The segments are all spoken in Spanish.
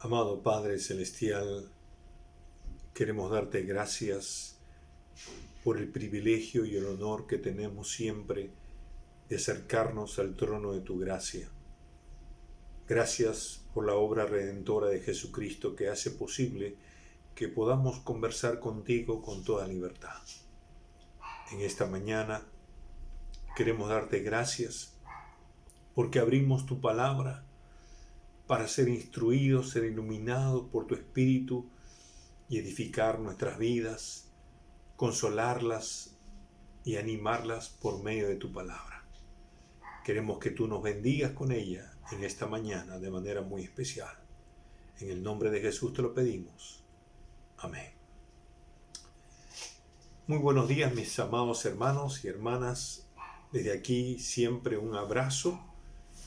Amado Padre Celestial, queremos darte gracias por el privilegio y el honor que tenemos siempre de acercarnos al trono de tu gracia. Gracias por la obra redentora de Jesucristo que hace posible que podamos conversar contigo con toda libertad. En esta mañana queremos darte gracias porque abrimos tu palabra para ser instruidos, ser iluminados por tu Espíritu y edificar nuestras vidas, consolarlas y animarlas por medio de tu palabra. Queremos que tú nos bendigas con ella en esta mañana de manera muy especial. En el nombre de Jesús te lo pedimos. Amén. Muy buenos días, mis amados hermanos y hermanas. Desde aquí siempre un abrazo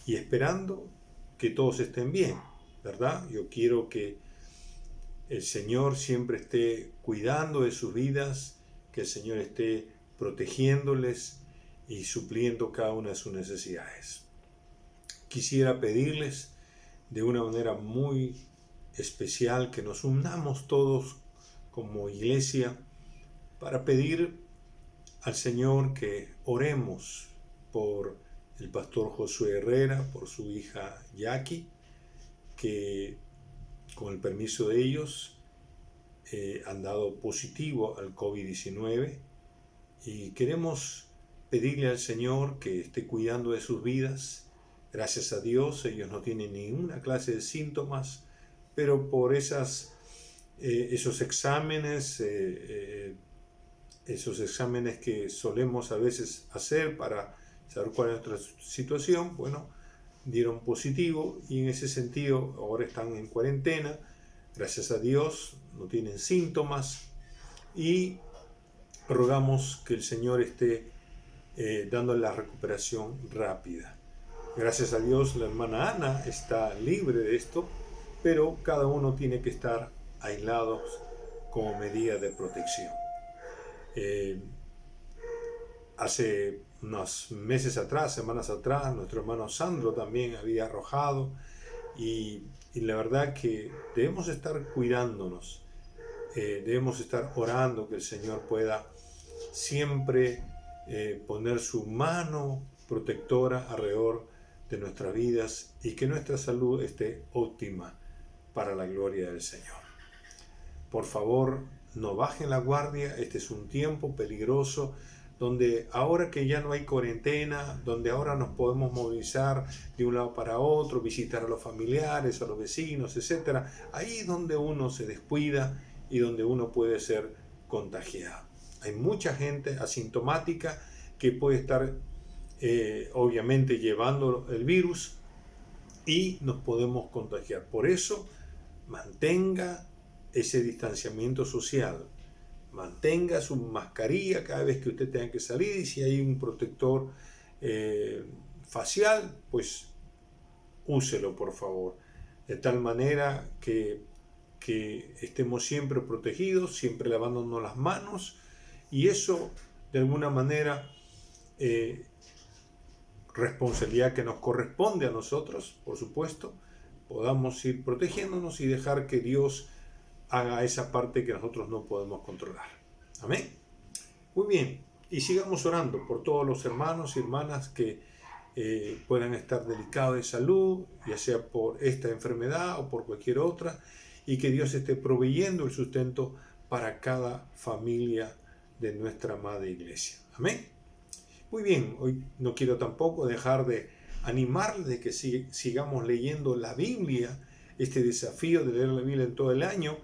y esperando que todos estén bien, ¿verdad? Yo quiero que el Señor siempre esté cuidando de sus vidas, que el Señor esté protegiéndoles y supliendo cada una de sus necesidades. Quisiera pedirles de una manera muy especial que nos unamos todos como iglesia para pedir al Señor que oremos por el pastor Josué Herrera, por su hija Jackie, que con el permiso de ellos han dado positivo al COVID-19 y queremos pedirle al Señor que esté cuidando de sus vidas. Gracias a Dios ellos no tienen ninguna clase de síntomas, pero por esos exámenes que solemos a veces hacer para saber cuál es nuestra situación, bueno, dieron positivo y en ese sentido ahora están en cuarentena. Gracias a Dios no tienen síntomas y rogamos que el Señor esté dando la recuperación rápida. Gracias a Dios la hermana Ana está libre de esto, pero cada uno tiene que estar aislados como medida de protección. Hace unos meses atrás, semanas atrás, nuestro hermano Sandro también había arrojado y la verdad que debemos estar cuidándonos, debemos estar orando que el Señor pueda siempre poner su mano protectora alrededor de nuestras vidas y que nuestra salud esté óptima para la gloria del Señor. Por favor, no bajen la guardia, este es un tiempo peligroso donde ahora que ya no hay cuarentena, donde ahora nos podemos movilizar de un lado para otro, visitar a los familiares, a los vecinos, etc. Ahí es donde uno se descuida y donde uno puede ser contagiado. Hay mucha gente asintomática que puede estar obviamente llevando el virus y nos podemos contagiar. Por eso, mantenga ese distanciamiento social. Mantenga su mascarilla cada vez que usted tenga que salir y si hay un protector facial, pues úselo por favor. De tal manera que estemos siempre protegidos, siempre lavándonos las manos y eso de alguna manera responsabilidad que nos corresponde a nosotros, por supuesto, podamos ir protegiéndonos y dejar que Dios haga esa parte que nosotros no podemos controlar. Amén. Muy bien, y sigamos orando por todos los hermanos y hermanas que puedan estar delicados de salud, ya sea por esta enfermedad o por cualquier otra, y que Dios esté proveyendo el sustento para cada familia de nuestra amada iglesia. Amén. Muy bien, hoy no quiero tampoco dejar de animarles de que sigamos leyendo la Biblia, este desafío de leer la Biblia en todo el año.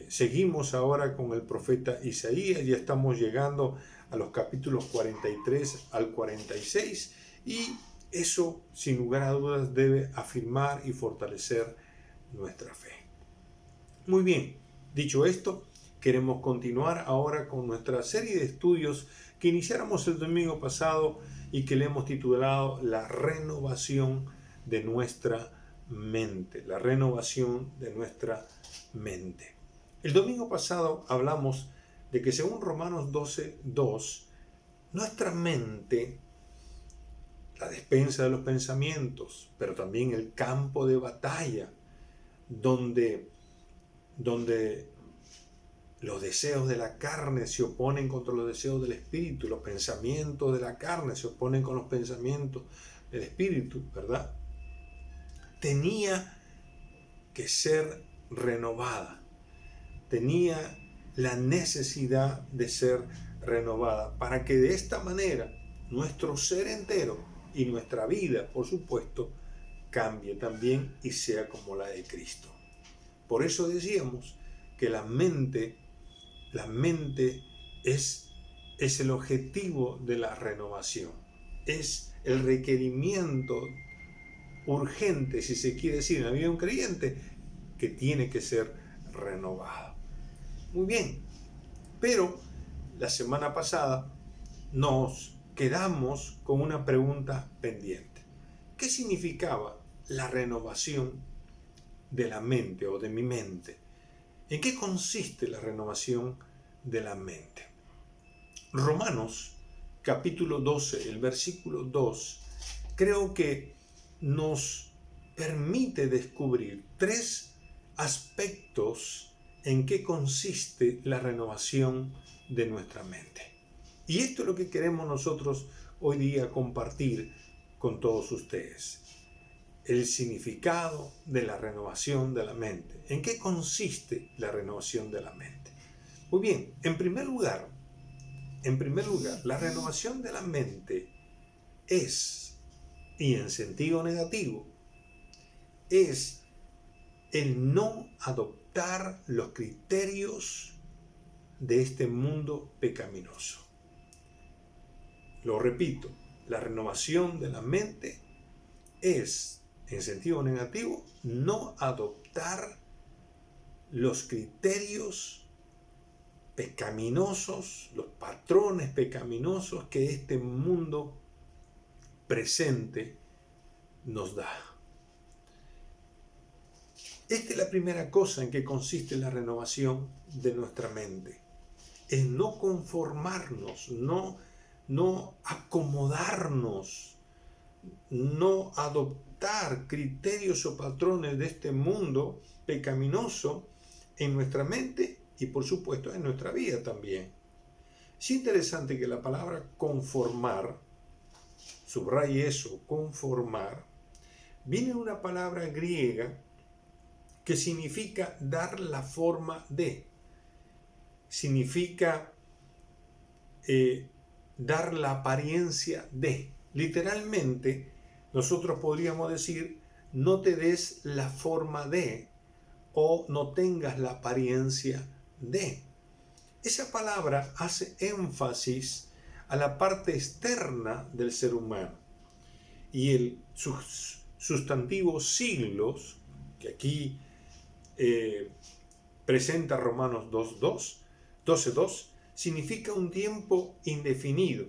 Seguimos ahora con el profeta Isaías, ya estamos llegando a los capítulos 43 al 46 y eso sin lugar a dudas debe afirmar y fortalecer nuestra fe. Muy bien, dicho esto, queremos continuar ahora con nuestra serie de estudios que iniciáramos el domingo pasado y que le hemos titulado La renovación de nuestra mente, la renovación de nuestra mente. El domingo pasado hablamos de que según Romanos 12:2, nuestra mente, la despensa de los pensamientos, pero también el campo de batalla, donde los deseos de la carne se oponen contra los deseos del espíritu, los pensamientos de la carne se oponen con los pensamientos del espíritu, ¿verdad? Tenía que ser renovada, tenía la necesidad de ser renovada, para que de esta manera nuestro ser entero y nuestra vida, por supuesto, cambie también y sea como la de Cristo. Por eso decíamos que la mente es el objetivo de la renovación, es el requerimiento urgente, si se quiere decir, en la vida de un creyente, que tiene que ser renovado. Muy bien, pero la semana pasada nos quedamos con una pregunta pendiente. ¿Qué significaba la renovación de la mente o de mi mente? ¿En qué consiste la renovación de la mente? Romanos capítulo 12, el versículo 2, creo que nos permite descubrir 3 aspectos en qué consiste la renovación de nuestra mente. Y esto es lo que queremos nosotros hoy día compartir con todos ustedes. El significado de la renovación de la mente. ¿En qué consiste la renovación de la mente? Muy bien, en primer lugar, la renovación de la mente es, y en sentido negativo, es el no adoptar los criterios de este mundo pecaminoso. Lo repito, la renovación de la mente es, en sentido negativo, no adoptar los criterios pecaminosos, los patrones pecaminosos que este mundo presente nos da. Esta es la primera cosa en que consiste la renovación de nuestra mente. Es no conformarnos, no acomodarnos, no adoptar criterios o patrones de este mundo pecaminoso en nuestra mente y por supuesto en nuestra vida también. Es interesante que la palabra conformar, subraye eso, conformar, viene de una palabra griega que significa dar la forma de, significa dar la apariencia de. Literalmente, nosotros podríamos decir, no te des la forma de, o no tengas la apariencia de. Esa palabra hace énfasis a la parte externa del ser humano. Y el sustantivo siglos, que aquí presenta Romanos 12:2, significa un tiempo indefinido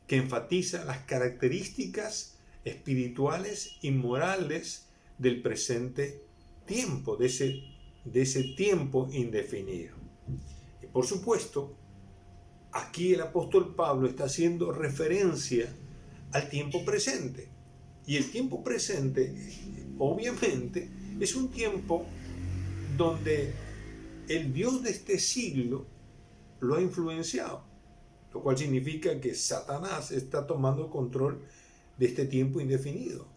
que enfatiza las características espirituales y morales del presente tiempo, de ese tiempo indefinido. Y por supuesto, aquí el apóstol Pablo está haciendo referencia al tiempo presente. Y el tiempo presente, obviamente, es un tiempo donde el Dios de este siglo lo ha influenciado, lo cual significa que Satanás está tomando control de este tiempo indefinido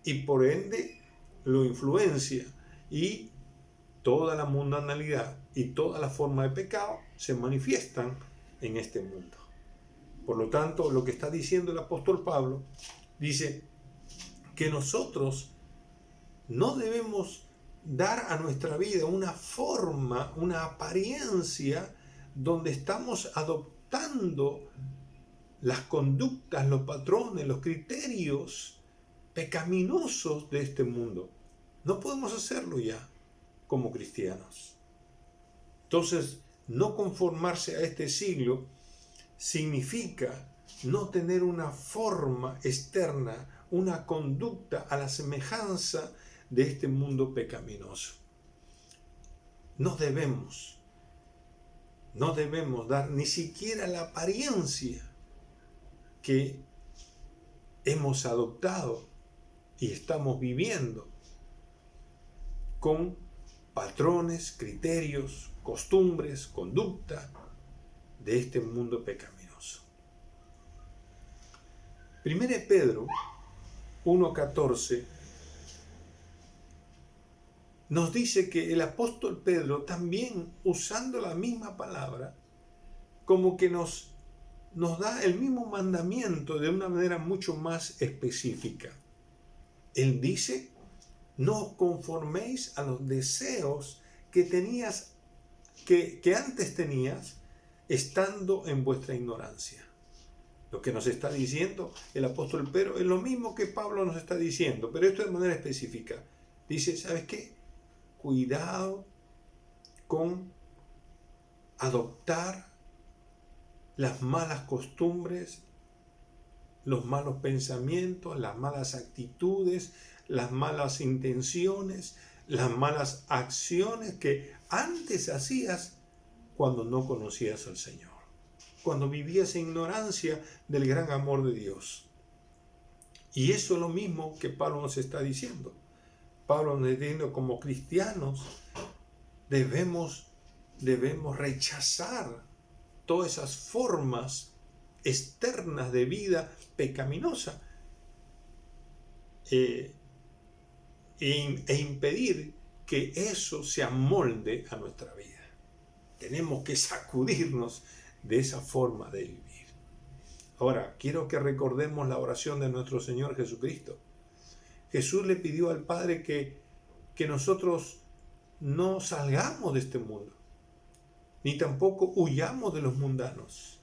y por ende lo influencia, y toda la mundanalidad y toda la forma de pecado se manifiestan en este mundo. Por lo tanto, lo que está diciendo el apóstol Pablo dice que nosotros no debemos dar a nuestra vida una forma, una apariencia donde estamos adoptando las conductas, los patrones, los criterios pecaminosos de este mundo. No podemos hacerlo ya como cristianos. Entonces, no conformarse a este siglo significa no tener una forma externa, una conducta a la semejanza de este mundo pecaminoso. No debemos dar ni siquiera la apariencia que hemos adoptado y estamos viviendo. con patrones, criterios, costumbres, conducta de este mundo pecaminoso. 1 Pedro 1:14 nos dice que el apóstol Pedro, también usando la misma palabra, como que nos da el mismo mandamiento de una manera mucho más específica. Él dice: no os conforméis a los deseos que tenías, que antes tenías, estando en vuestra ignorancia. Lo que nos está diciendo el apóstol Pedro es lo mismo que Pablo nos está diciendo, pero esto de manera específica. Dice: ¿sabes qué? Cuidado con adoptar las malas costumbres, los malos pensamientos, las malas actitudes, las malas intenciones, las malas acciones que antes hacías cuando no conocías al Señor, cuando vivías en ignorancia del gran amor de Dios. Y eso es lo mismo que Pablo nos está diciendo. Pablo nos está diciendo: como cristianos debemos rechazar todas esas formas externas de vida pecaminosa e impedir que eso se amolde a nuestra vida. Tenemos que sacudirnos de esa forma de vivir. Ahora, quiero que recordemos la oración de nuestro Señor Jesucristo. Jesús le pidió al Padre que nosotros no salgamos de este mundo, ni tampoco huyamos de los mundanos.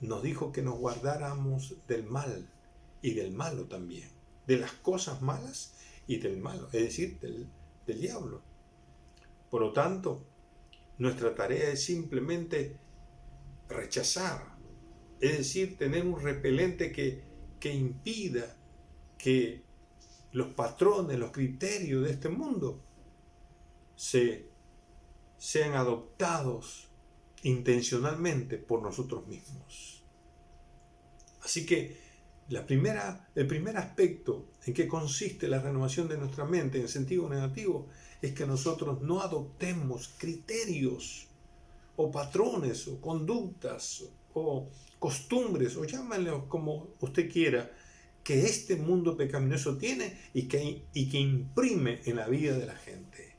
Nos dijo que nos guardáramos del mal y del malo también, de las cosas malas y del malo, es decir, del diablo. Por lo tanto, nuestra tarea es simplemente rechazar, es decir, tener un repelente que impida que los patrones, los criterios de este mundo sean adoptados intencionalmente por nosotros mismos. Así que el primer aspecto en que consiste la renovación de nuestra mente en sentido negativo es que nosotros no adoptemos criterios o patrones o conductas o costumbres, o llámenlo como usted quiera, que este mundo pecaminoso tiene y que imprime en la vida de la gente.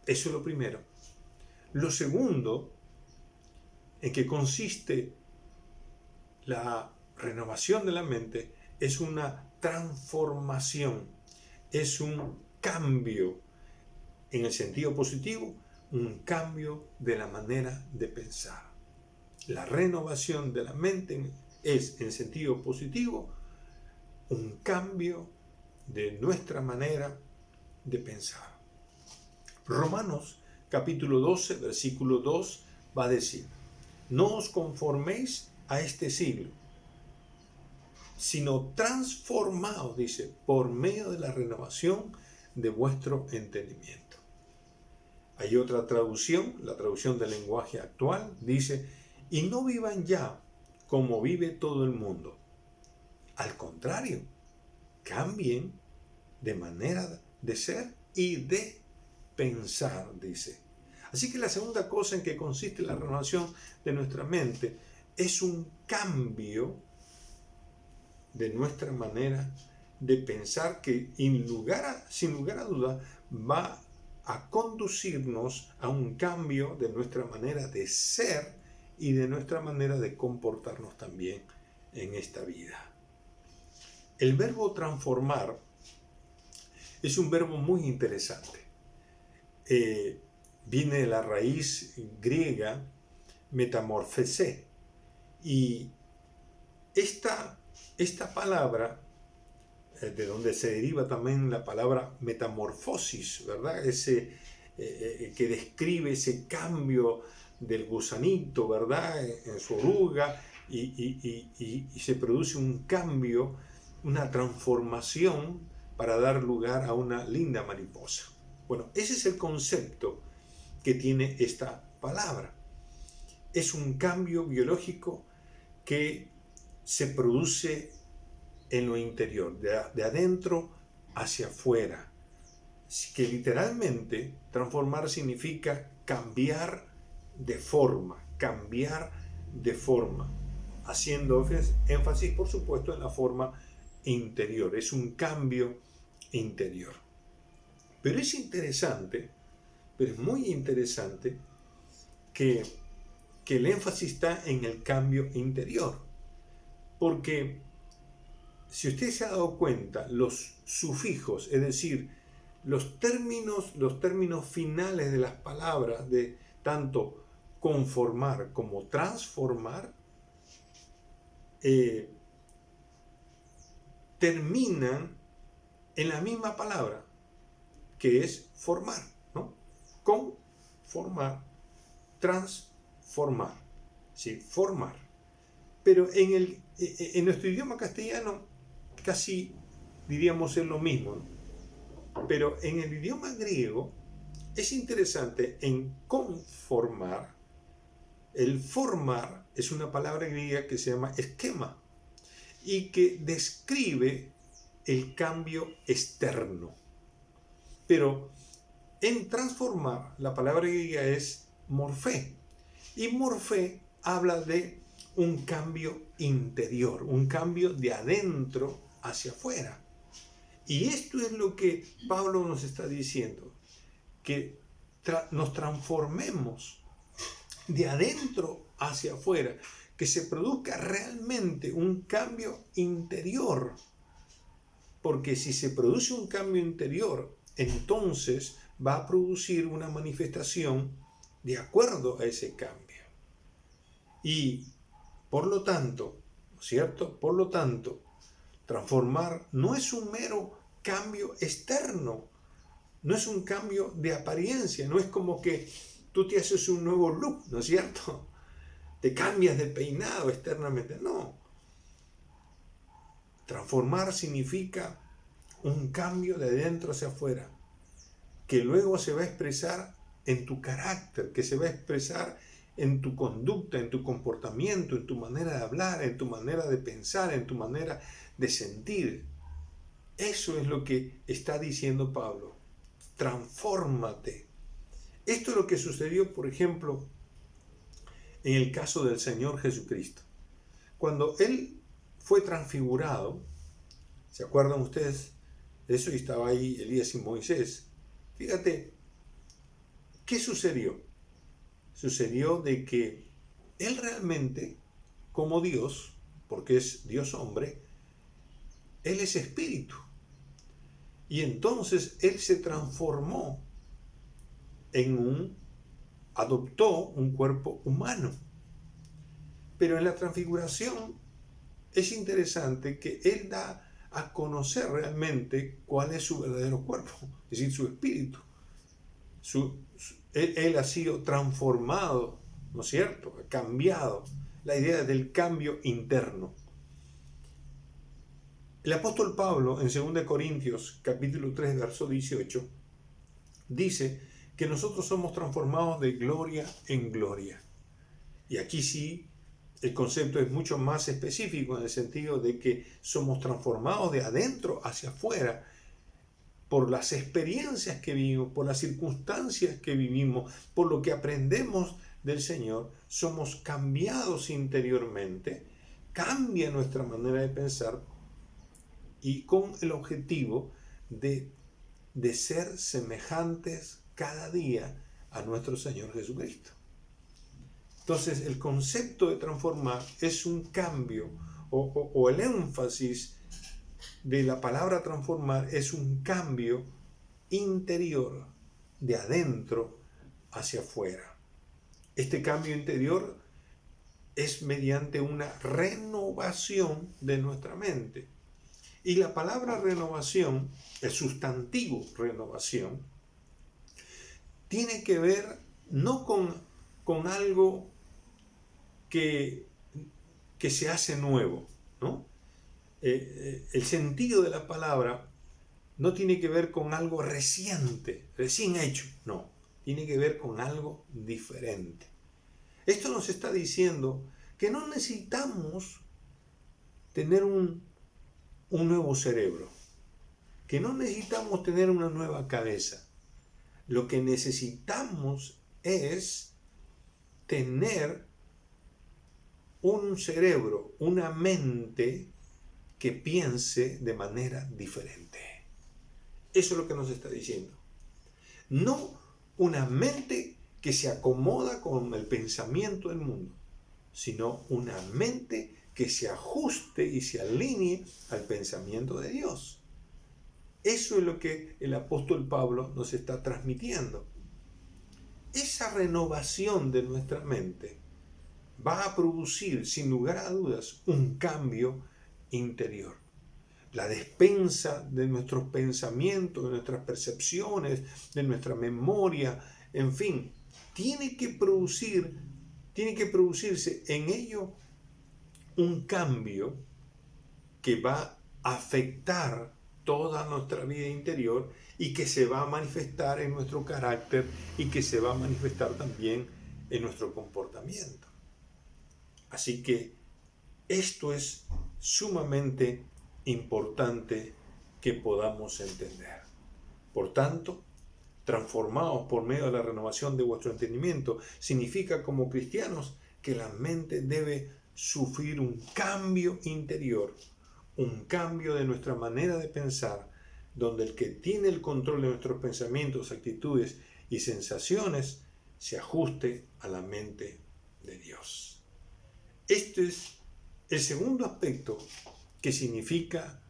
Eso es lo primero. Lo segundo, en que consiste la renovación de la mente, es una transformación, es un cambio en el sentido positivo, un cambio de la manera de pensar. La renovación de la mente es, en sentido positivo, un cambio de nuestra manera de pensar. Romanos capítulo 12, versículo 2 va a decir: no os conforméis a este siglo, sino transformaos, dice, por medio de la renovación de vuestro entendimiento. Hay otra traducción, la traducción del lenguaje actual, dice: y no vivan ya como vive todo el mundo. Al contrario, cambien de manera de ser y de pensar, dice. Así que la segunda cosa en que consiste la renovación de nuestra mente es un cambio de nuestra manera de pensar que sin lugar a duda va a conducirnos a un cambio de nuestra manera de ser y de nuestra manera de comportarnos también en esta vida. El verbo transformar es un verbo muy interesante. Viene de la raíz griega metamorfese, y esta palabra, de donde se deriva también la palabra metamorfosis, ¿verdad? Que describe ese cambio del gusanito, ¿verdad? En su oruga, y se produce un cambio, una transformación para dar lugar a una linda mariposa. Bueno, ese es el concepto que tiene esta palabra. Es un cambio biológico que se produce en lo interior, de adentro hacia afuera, que literalmente transformar significa cambiar de forma, haciendo énfasis, por supuesto, en la forma interior. Es un cambio interior. Pero es interesante, pero es muy interesante que el énfasis está en el cambio interior. Porque si usted se ha dado cuenta, los sufijos, es decir, los términos finales de las palabras de tanto conformar como transformar, terminan en la misma palabra, que es formar, ¿no? Conformar, transformar, ¿sí? Formar. Pero en nuestro idioma castellano casi diríamos es lo mismo, ¿no? Pero en el idioma griego es interesante en conformar. El formar es una palabra griega que se llama esquema y que describe el cambio externo. Pero en transformar, la palabra griega es morfé. Y morfé habla de un cambio interior, un cambio de adentro hacia afuera. Y esto es lo que Pablo nos está diciendo, que nos transformemos de adentro hacia afuera, que se produzca realmente un cambio interior. Porque si se produce un cambio interior, entonces va a producir una manifestación de acuerdo a ese cambio. Y por lo tanto, ¿cierto? Por lo tanto, transformar no es un mero cambio externo, no es un cambio de apariencia, no es como que tú te haces un nuevo look, ¿no es cierto? Te cambias de peinado externamente, no. Transformar significa un cambio de adentro hacia afuera, que luego se va a expresar en tu carácter, que se va a expresar en tu conducta, en tu comportamiento, en tu manera de hablar, en tu manera de pensar, en tu manera de sentir. Eso es lo que está diciendo Pablo. Transfórmate. Esto es lo que sucedió, por ejemplo, en el caso del Señor Jesucristo. Cuando Él fue transfigurado, ¿se acuerdan ustedes de eso? Y estaba ahí Elías y Moisés. Fíjate, ¿qué sucedió? Sucedió de que Él realmente, como Dios, porque es Dios hombre, Él es espíritu. Y entonces Él se transformó adoptó un cuerpo humano. Pero en la transfiguración es interesante que Él da a conocer realmente cuál es su verdadero cuerpo, es decir, su espíritu. Él ha sido transformado, ¿no es cierto? Ha cambiado. La idea del cambio interno. El apóstol Pablo en 2 Corintios capítulo 3 verso 18 dice que nosotros somos transformados de gloria en gloria. Y aquí sí el concepto es mucho más específico en el sentido de que somos transformados de adentro hacia afuera por las experiencias que vivimos, por las circunstancias que vivimos, por lo que aprendemos del Señor. Somos cambiados interiormente, cambia nuestra manera de pensar y con el objetivo de ser semejantes cada día a nuestro Señor Jesucristo. Entonces, el concepto de transformar es un cambio, o el énfasis de la palabra transformar es un cambio interior, de adentro hacia afuera. Este cambio interior es mediante una renovación de nuestra mente. Y la palabra renovación, el sustantivo renovación, tiene que ver no con algo que se hace nuevo, ¿no? El sentido de la palabra no tiene que ver con algo reciente, recién hecho, no, tiene que ver con algo diferente. Esto nos está diciendo que no necesitamos tener un nuevo cerebro, que no necesitamos tener una nueva cabeza. Lo que necesitamos es tener un cerebro, una mente que piense de manera diferente. Eso es lo que nos está diciendo. No una mente que se acomoda con el pensamiento del mundo, sino una mente que se ajuste y se alinee al pensamiento de Dios. Eso es lo que el apóstol Pablo nos está transmitiendo. Esa renovación de nuestra mente va a producir, sin lugar a dudas, un cambio interior. La despensa de nuestros pensamientos, de nuestras percepciones, de nuestra memoria, en fin, tiene que producirse en ello un cambio que va a afectar toda nuestra vida interior y que se va a manifestar en nuestro carácter y que se va a manifestar también en nuestro comportamiento. Así que esto es sumamente importante que podamos entender. Por tanto, transformados por medio de la renovación de vuestro entendimiento, significa como cristianos que la mente debe sufrir un cambio interior, un cambio de nuestra manera de pensar, donde el que tiene el control de nuestros pensamientos, actitudes y sensaciones se ajuste a la mente de Dios. Este es el segundo aspecto que significa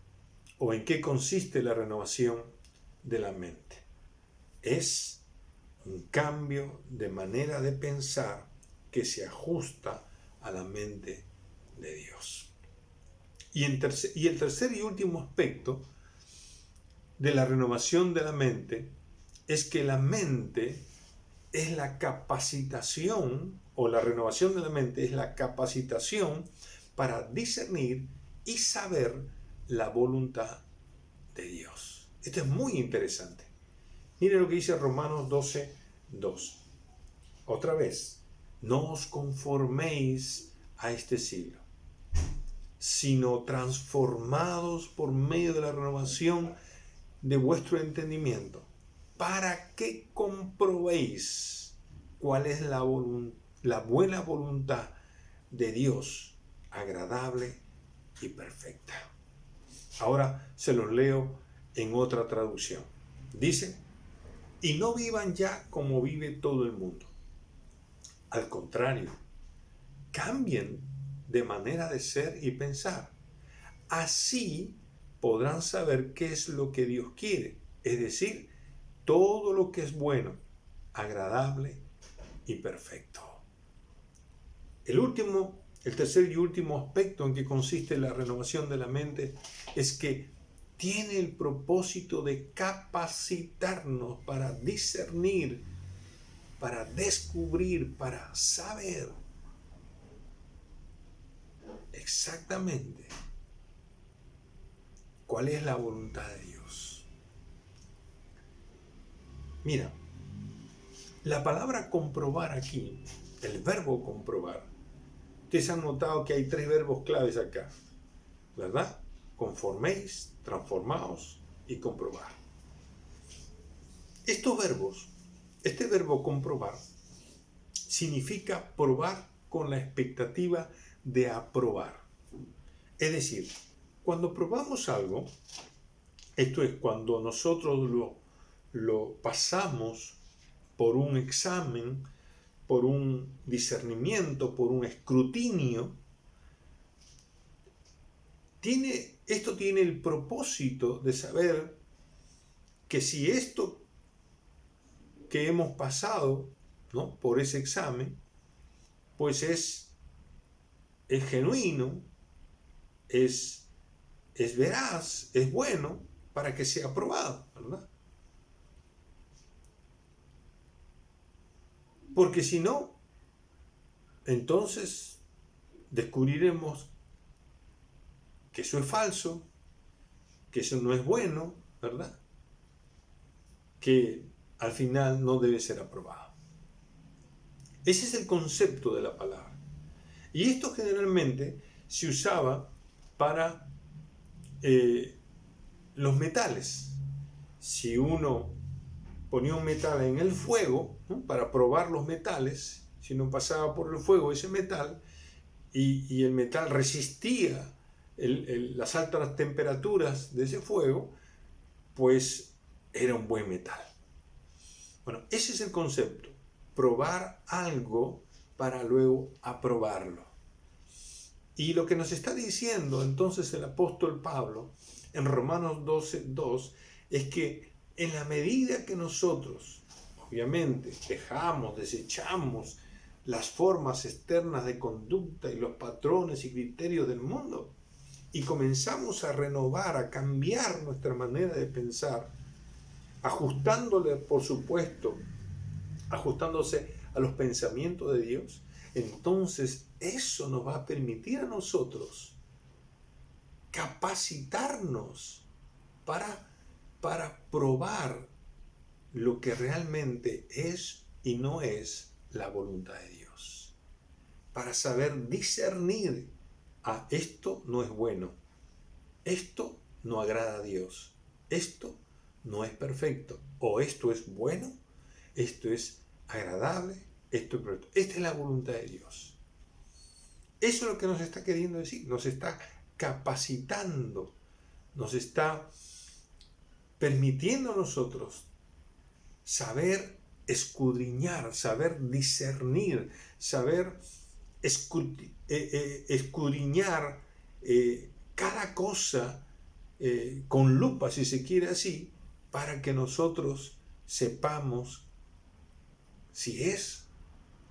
o en qué consiste la renovación de la mente. Es un cambio de manera de pensar que se ajusta a la mente de Dios. Y el tercer y último aspecto de la renovación de la mente es que la mente es la capacitación, o la renovación de la mente es la capacitación para discernir y saber la voluntad de Dios. Esto es muy interesante. Miren lo que dice Romanos 12:2. Otra vez, no os conforméis a este siglo, sino transformados por medio de la renovación de vuestro entendimiento, para que comprobéis cuál es la buena voluntad de Dios, agradable y perfecta. Ahora se los leo en otra traducción. Dice: y no vivan ya como vive todo el mundo. Al contrario, cambien de manera de ser y pensar. Así podrán saber qué es lo que Dios quiere, es decir, todo lo que es bueno, agradable y perfecto. El tercer y último aspecto en que consiste la renovación de la mente es que tiene el propósito de capacitarnos para discernir, para descubrir, para saber exactamente cuál es la voluntad de Dios. Mira, la palabra comprobar aquí, el verbo comprobar, ustedes han notado que hay 3 verbos claves acá, ¿verdad? Conforméis, transformaos y comprobar. Estos verbos, este verbo comprobar, significa probar con la expectativa de aprobar. Es decir, cuando probamos algo, esto es cuando nosotros lo pasamos por un examen, por un discernimiento, por un escrutinio, esto tiene el propósito de saber que si esto que hemos pasado, ¿no?, por ese examen, pues es genuino, es veraz, es bueno, para que sea aprobado, ¿verdad? Porque si no, entonces descubriremos que eso es falso, que eso no es bueno, ¿verdad? Que al final no debe ser aprobado. Ese es el concepto de la palabra. Y esto generalmente se usaba para los metales. Si uno ponía un metal en el fuego, ¿no?, para probar los metales, si no pasaba por el fuego ese metal y el metal resistía las altas temperaturas de ese fuego, pues era un buen metal. Bueno, ese es el concepto, probar algo para luego aprobarlo. Y lo que nos está diciendo entonces el apóstol Pablo en Romanos 12:2 es que en la medida que nosotros, obviamente, desechamos las formas externas de conducta y los patrones y criterios del mundo y comenzamos a renovar, a cambiar nuestra manera de pensar, ajustándole, por supuesto, ajustándose a los pensamientos de Dios, entonces eso nos va a permitir a nosotros capacitarnos para probar lo que realmente es y no es la voluntad de Dios. Para saber discernir, esto no es bueno, esto no agrada a Dios, esto no es perfecto, o esto es bueno, esto es agradable, esto es perfecto. Esta es la voluntad de Dios. Eso es lo que nos está queriendo decir, nos está capacitando, nos está permitiendo a nosotros saber escudriñar, saber discernir, saber escudriñar cada cosa con lupa, si se quiere así, para que nosotros sepamos si es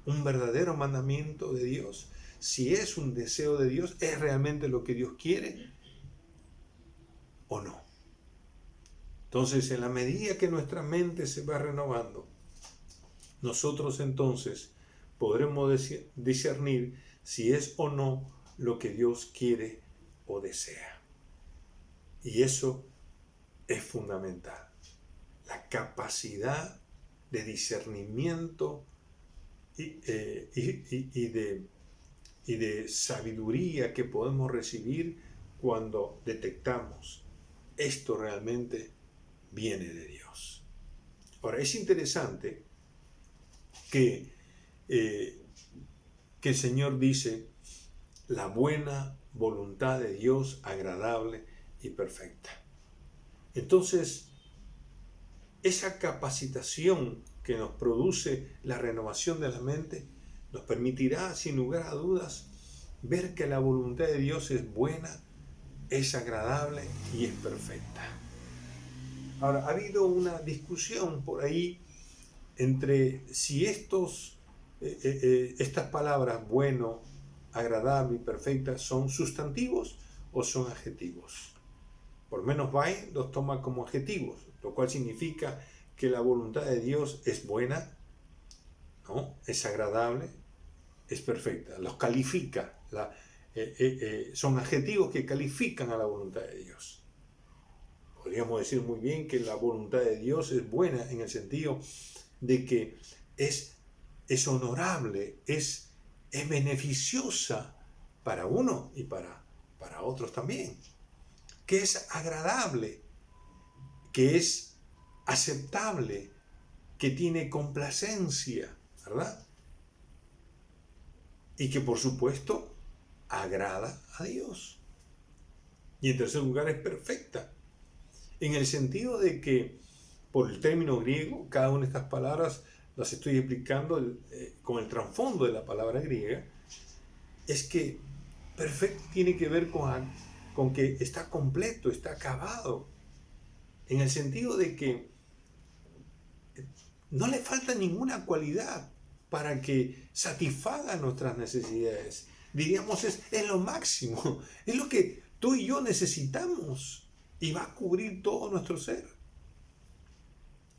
un verdadero mandamiento de Dios, si es un deseo de Dios, es realmente lo que Dios quiere o no. Entonces, en la medida que nuestra mente se va renovando, nosotros entonces podremos discernir si es o no lo que Dios quiere o desea. Y eso es fundamental. La capacidad de discernimiento y de sabiduría que podemos recibir cuando detectamos esto realmente viene de Dios. Ahora, es interesante que el Señor dice la buena voluntad de Dios, agradable y perfecta. Entonces, esa capacitación que nos produce la renovación de la mente nos permitirá, sin lugar a dudas, ver que la voluntad de Dios es buena, es agradable y es perfecta. Ahora, ha habido una discusión por ahí entre si estas palabras bueno, agradable y perfecta son sustantivos o son adjetivos. Por lo menos Bain los toma como adjetivos, lo cual significa que la voluntad de Dios es buena, ¿no?, es agradable, es perfecta. Los califica, son adjetivos que califican a la voluntad de Dios. Podríamos decir muy bien que la voluntad de Dios es buena en el sentido de que es honorable, es beneficiosa para uno y para otros también, que es agradable, que es aceptable, que tiene complacencia, ¿verdad? Y que por supuesto agrada a Dios. Y en tercer lugar es perfecta, en el sentido de que por el término griego, cada una de estas palabras las estoy explicando con el trasfondo de la palabra griega, es que perfecto tiene que ver con que está completo, está acabado, en el sentido de que no le falta ninguna cualidad para que satisfaga nuestras necesidades. Diríamos, es lo máximo, es lo que tú y yo necesitamos y va a cubrir todo nuestro ser.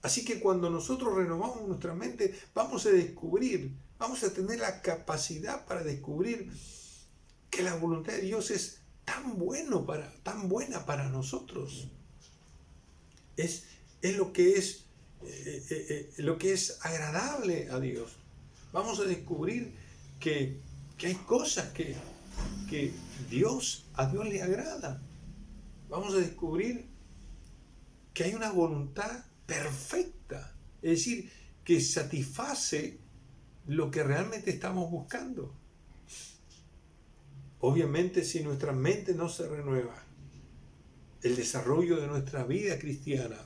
Así que cuando nosotros renovamos nuestra mente, vamos a descubrir, vamos a tener la capacidad para descubrir que la voluntad de Dios es tan buena para nosotros. Es lo que es agradable a Dios. Vamos a descubrir que hay cosas que a Dios le agrada. Vamos a descubrir que hay una voluntad perfecta, es decir, que satisface lo que realmente estamos buscando. Obviamente, si nuestra mente no se renueva, el desarrollo de nuestra vida cristiana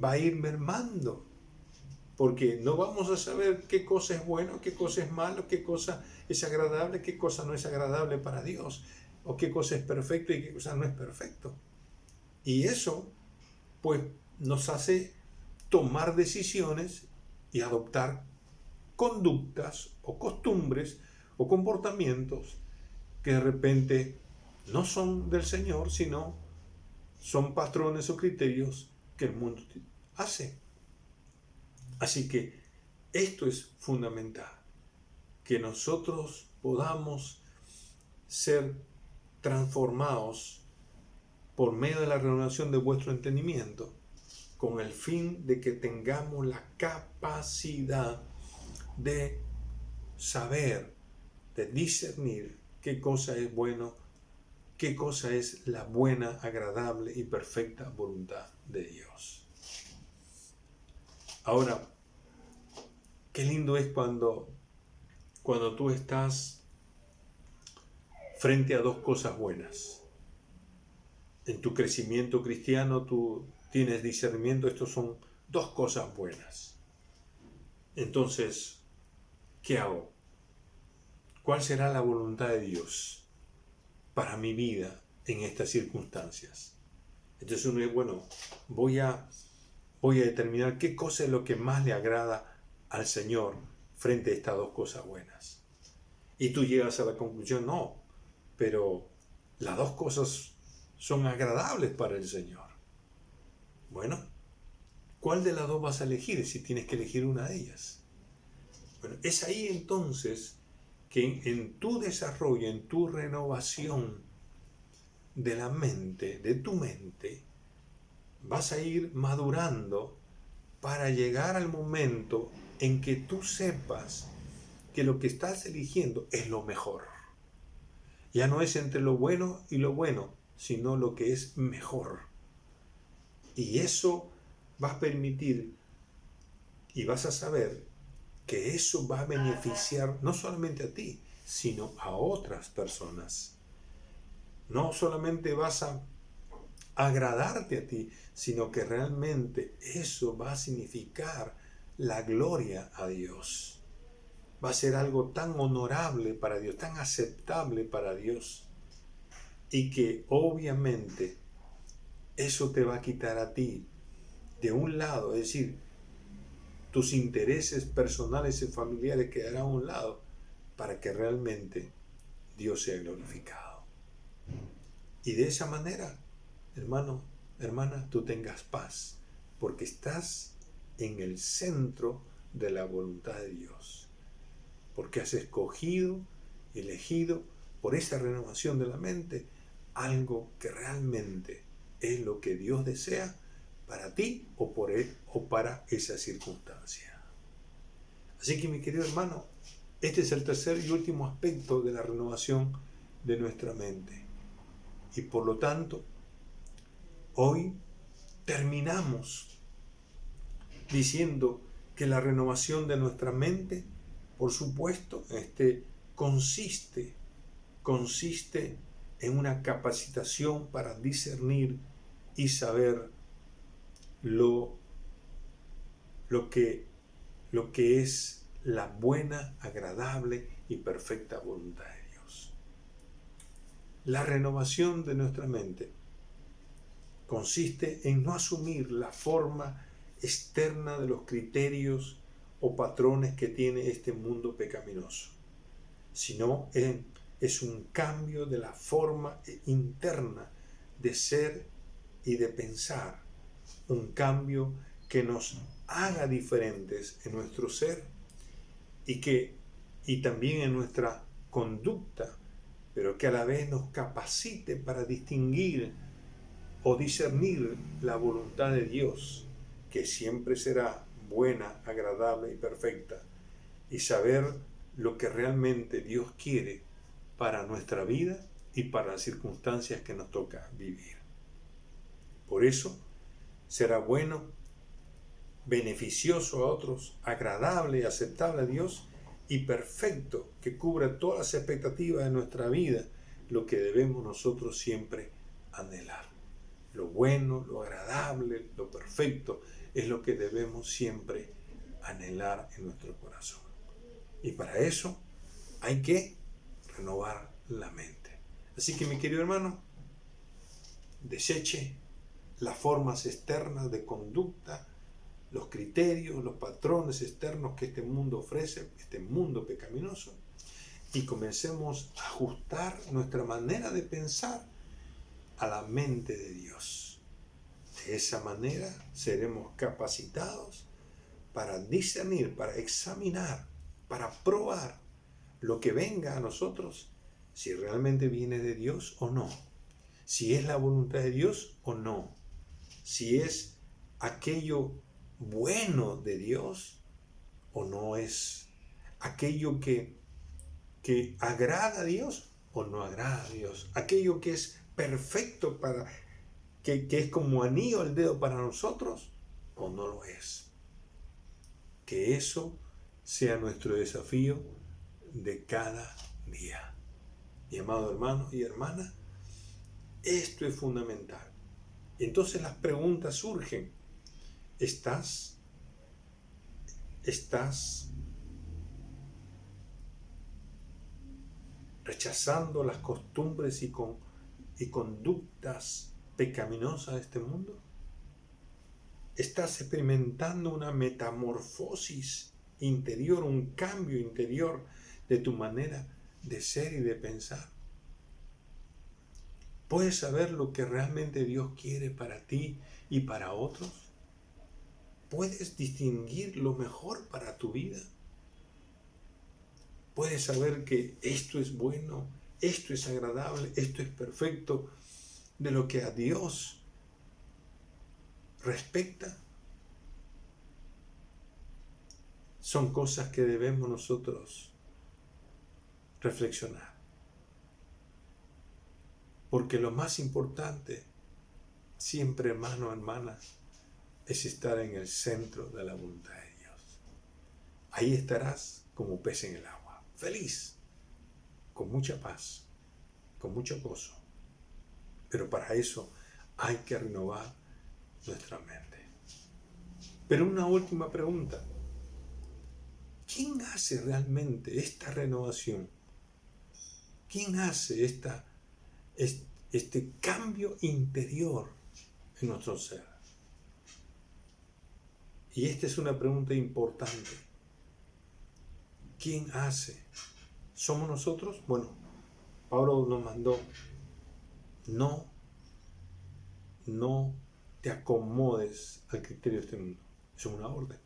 va a ir mermando, porque no vamos a saber qué cosa es bueno, qué cosa es malo, qué cosa es agradable, qué cosa no es agradable para Dios, o qué cosa es perfecto y qué cosa no es perfecto. Y eso, pues, nos hace tomar decisiones y adoptar conductas o costumbres o comportamientos que de repente no son del Señor, sino son patrones o criterios que el mundo hace. Así que esto es fundamental, que nosotros podamos ser transformados por medio de la renovación de vuestro entendimiento, con el fin de que tengamos la capacidad de saber, de discernir qué cosa es bueno, qué cosa es la buena, agradable y perfecta voluntad de Dios. Ahora, qué lindo es cuando tú estás frente a dos cosas buenas. En tu crecimiento cristiano tú tienes discernimiento, estos son dos cosas buenas. Entonces, ¿qué hago? ¿Cuál será la voluntad de Dios para mi vida en estas circunstancias? Entonces uno dice, bueno, voy a determinar qué cosa es lo que más le agrada al Señor frente a estas dos cosas buenas. Y tú llegas a la conclusión, no, pero las dos cosas son agradables para el Señor. Bueno, ¿cuál de las dos vas a elegir si tienes que elegir una de ellas? Bueno, es ahí entonces que en tu desarrollo, en tu renovación de la mente, de tu mente, vas a ir madurando para llegar al momento en que tú sepas que lo que estás eligiendo es lo mejor. Ya no es entre lo bueno y lo bueno, sino lo que es mejor. Y eso va a permitir y vas a saber que eso va a beneficiar no solamente a ti, sino a otras personas. No solamente vas a agradarte a ti, sino que realmente eso va a significar la gloria a Dios. Va a ser algo tan honorable para Dios, tan aceptable para Dios, y que obviamente eso te va a quitar a ti de un lado, es decir, tus intereses personales y familiares quedarán a un lado para que realmente Dios sea glorificado. Y de esa manera, hermano, hermana, tú tengas paz, porque estás en el centro de la voluntad de Dios, porque has escogido, elegido por esa renovación de la mente algo que realmente es lo que Dios desea para ti o para esa circunstancia. Así que, mi querido hermano, este es el tercer y último aspecto de la renovación de nuestra mente. Y por lo tanto, hoy terminamos diciendo que la renovación de nuestra mente, por supuesto, consiste en una capacitación para discernir y saber lo que es la buena, agradable y perfecta voluntad de Dios. La renovación de nuestra mente consiste en no asumir la forma externa de los criterios o patrones que tiene este mundo pecaminoso, sino es un cambio de la forma interna de ser y de pensar, un cambio que nos haga diferentes en nuestro ser y también en nuestra conducta, pero que a la vez nos capacite para distinguir o discernir la voluntad de Dios, que siempre será buena, agradable y perfecta, y saber lo que realmente Dios quiere para nuestra vida y para las circunstancias que nos toca vivir. Por eso, será bueno, beneficioso a otros, agradable y aceptable a Dios y perfecto, que cubra todas las expectativas de nuestra vida, lo que debemos nosotros siempre anhelar. Lo bueno, lo agradable, lo perfecto es lo que debemos siempre anhelar en nuestro corazón. Y para eso hay que renovar la mente. Así que, mi querido hermano, deseche las formas externas de conducta, los criterios, los patrones externos que este mundo ofrece, este mundo pecaminoso, y comencemos a ajustar nuestra manera de pensar a la mente de Dios. De esa manera seremos capacitados para discernir, para examinar, para probar lo que venga a nosotros, si realmente viene de Dios o no, si es la voluntad de Dios o no, si es aquello bueno de Dios o no es aquello que agrada a Dios o no agrada a Dios, aquello que es perfecto para que es como anillo al dedo para nosotros o no lo es. Que eso sea nuestro desafío de cada día. Mi amado hermano y hermana, esto es fundamental. Entonces las preguntas surgen. ¿Estás rechazando las costumbres y conductas pecaminosas de este mundo? ¿Estás experimentando una metamorfosis interior, un cambio interior de tu manera de ser y de pensar? ¿Puedes saber lo que realmente Dios quiere para ti y para otros? ¿Puedes distinguir lo mejor para tu vida? ¿Puedes saber que esto es bueno, esto es agradable, esto es perfecto, de lo que a Dios respecta? Son cosas que debemos nosotros reflexionar. Porque lo más importante, siempre, hermano, hermana, es estar en el centro de la voluntad de Dios. Ahí estarás como pez en el agua, feliz, con mucha paz, con mucho gozo. Pero para eso hay que renovar nuestra mente. Pero una última pregunta. ¿Quién hace realmente esta renovación? ¿Quién hace este cambio interior en nuestro ser? Y esta es una pregunta importante. ¿Quién hace? ¿Somos nosotros? Bueno, Pablo nos mandó, no te acomodes al criterio de este mundo. Es una orden.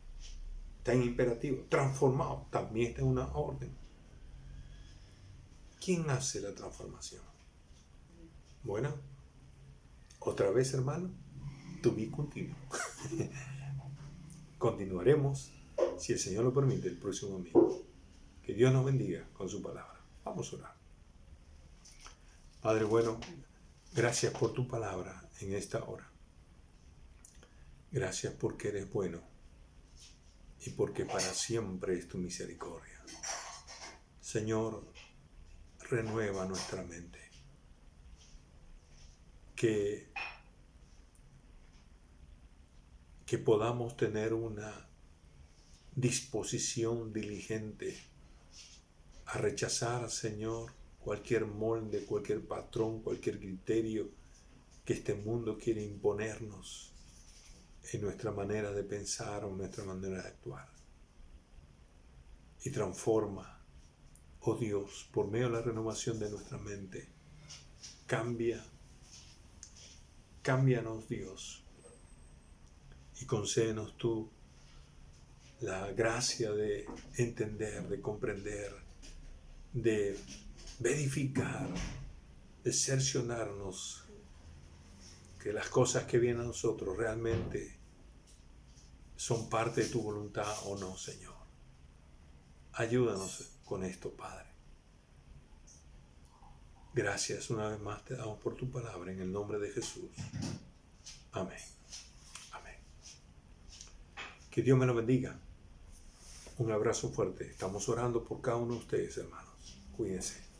Está en imperativo. Transformado también está en una orden. ¿Quién hace la transformación? Bueno, otra vez, hermano, to be continuo. Continuaremos, si el Señor lo permite, el próximo domingo. Que Dios nos bendiga con su palabra. Vamos a orar. Padre bueno, gracias por tu palabra en esta hora. Gracias porque eres bueno y porque para siempre es tu misericordia. Señor, renueva nuestra mente. Que podamos tener una disposición diligente a rechazar, Señor, cualquier molde, cualquier patrón, cualquier criterio que este mundo quiere imponernos en nuestra manera de pensar o nuestra manera de actuar. Y transforma, oh Dios, por medio de la renovación de nuestra mente. Cámbianos, Dios, y concédenos tú la gracia de entender, de comprender, de verificar, de cerciorarnos que las cosas que vienen a nosotros realmente son parte de tu voluntad o no, Señor. Ayúdanos con esto, Padre. Gracias una vez más te damos por tu palabra en el nombre de Jesús. Amén. Que Dios me lo bendiga. Un abrazo fuerte. Estamos orando por cada uno de ustedes, hermanos. Cuídense.